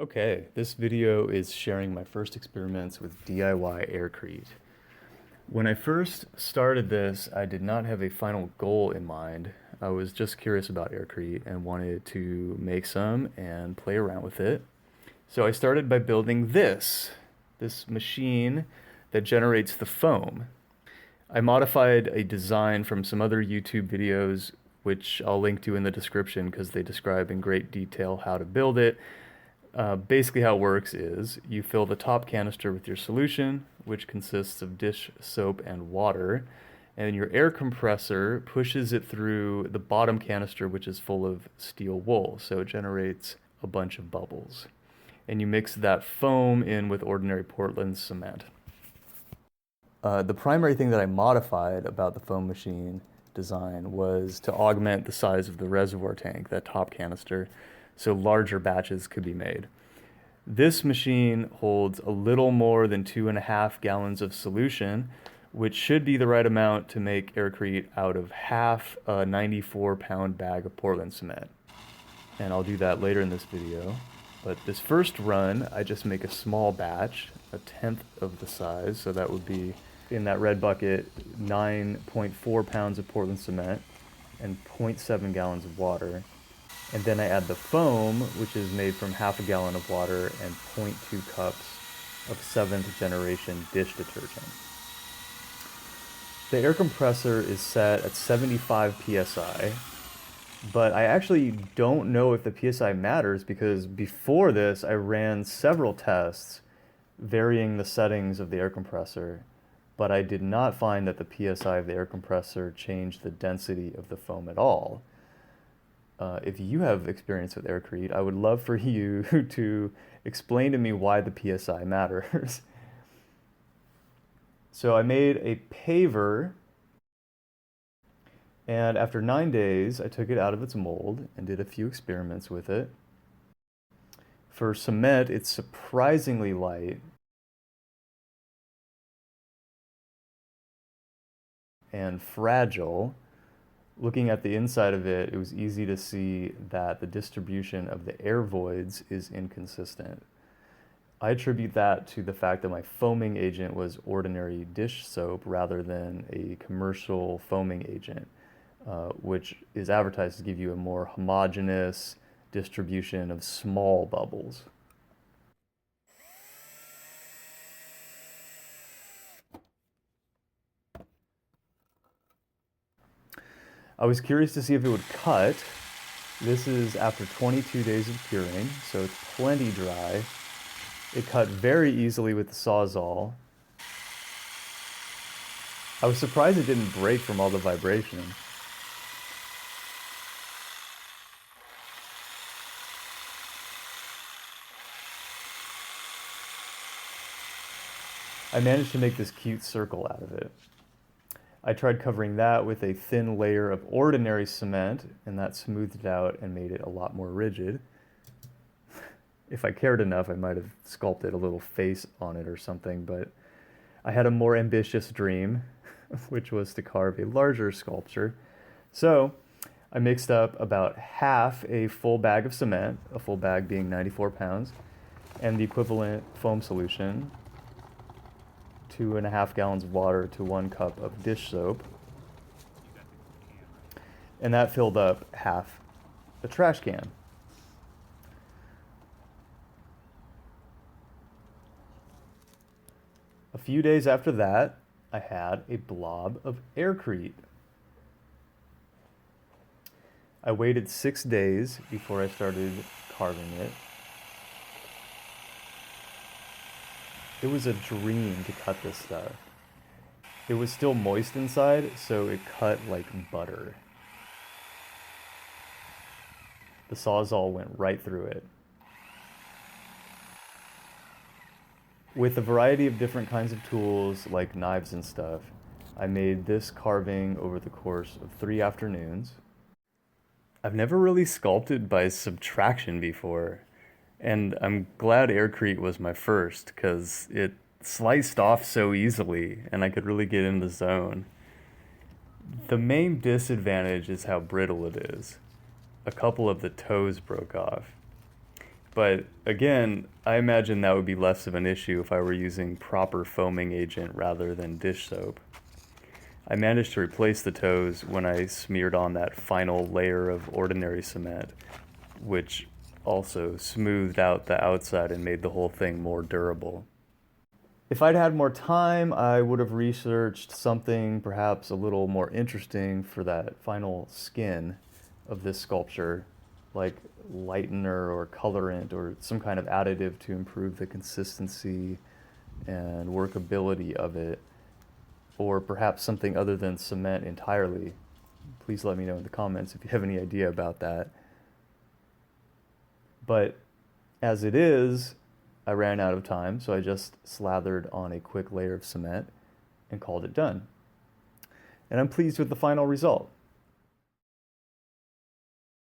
Okay, this video is sharing my first experiments with DIY Aircrete. When I first started this, I did not have a final goal in mind. I was just curious about Aircrete and wanted to make some and play around with it. So I started by building this machine that generates the foam. I modified a design from some other YouTube videos, which I'll link to in the description because they describe in great detail how to build it. Basically how it works is you fill the top canister with your solution, which consists of dish soap and water, and your air compressor pushes it through the bottom canister, which is full of steel wool, so it generates a bunch of bubbles. And you mix that foam in with ordinary Portland cement. The primary thing that I modified about the foam machine design was to augment the size of the reservoir tank, that top canister, so larger batches could be made. This machine holds a little more than 2.5 gallons of solution, which should be the right amount to make Aircrete out of half a 94-pound bag of Portland cement. And I'll do that later in this video. But this first run, I just make a small batch, 1/10 of the size, so that would be, in that red bucket, 9.4 pounds of Portland cement and 0.7 gallons of water. And then I add the foam, which is made from half a gallon of water and 0.2 cups of 7th generation dish detergent. The air compressor is set at 75 psi, but I actually don't know if the psi matters because before this I ran several tests varying the settings of the air compressor, but I did not find that the psi of the air compressor changed the density of the foam at all. If you have experience with Aircrete, I would love for you to explain to me why the PSI matters. So I made a paver, and after 9 days, I took it out of its mold and did a few experiments with it. For cement, it's surprisingly light and fragile. Looking at the inside of it, it was easy to see that the distribution of the air voids is inconsistent. I attribute that to the fact that my foaming agent was ordinary dish soap rather than a commercial foaming agent, which is advertised to give you a more homogeneous distribution of small bubbles. I was curious to see if it would cut. This is after 22 days of curing, so it's plenty dry. It cut very easily with the Sawzall. I was surprised it didn't break from all the vibration. I managed to make this cute circle out of it. I tried covering that with a thin layer of ordinary cement, and that smoothed it out and made it a lot more rigid. If I cared enough, I might have sculpted a little face on it or something, but I had a more ambitious dream, which was to carve a larger sculpture. So I mixed up about half a full bag of cement, a full bag being 94 pounds, and the equivalent foam solution, 2.5 gallons of water to 1 cup of dish soap. And that filled up half a trash can. A few days after that, I had a blob of Aircrete. I waited 6 days before I started carving it. It was a dream to cut this stuff. It was still moist inside, so it cut like butter. The Sawzall went right through it. With a variety of different kinds of tools, like knives and stuff, I made this carving over the course of 3 afternoons. I've never really sculpted by subtraction before. And I'm glad Aircrete was my first because it sliced off so easily and I could really get in the zone. The main disadvantage is how brittle it is. A couple of the toes broke off. But again, I imagine that would be less of an issue if I were using proper foaming agent rather than dish soap. I managed to replace the toes when I smeared on that final layer of ordinary cement, which also smoothed out the outside and made the whole thing more durable. If I'd had more time, I would have researched something perhaps a little more interesting for that final skin of this sculpture, like lightener or colorant or some kind of additive to improve the consistency and workability of it, or perhaps something other than cement entirely. Please let me know in the comments if you have any idea about that. But as it is, I ran out of time, so I just slathered on a quick layer of cement and called it done. And I'm pleased with the final result.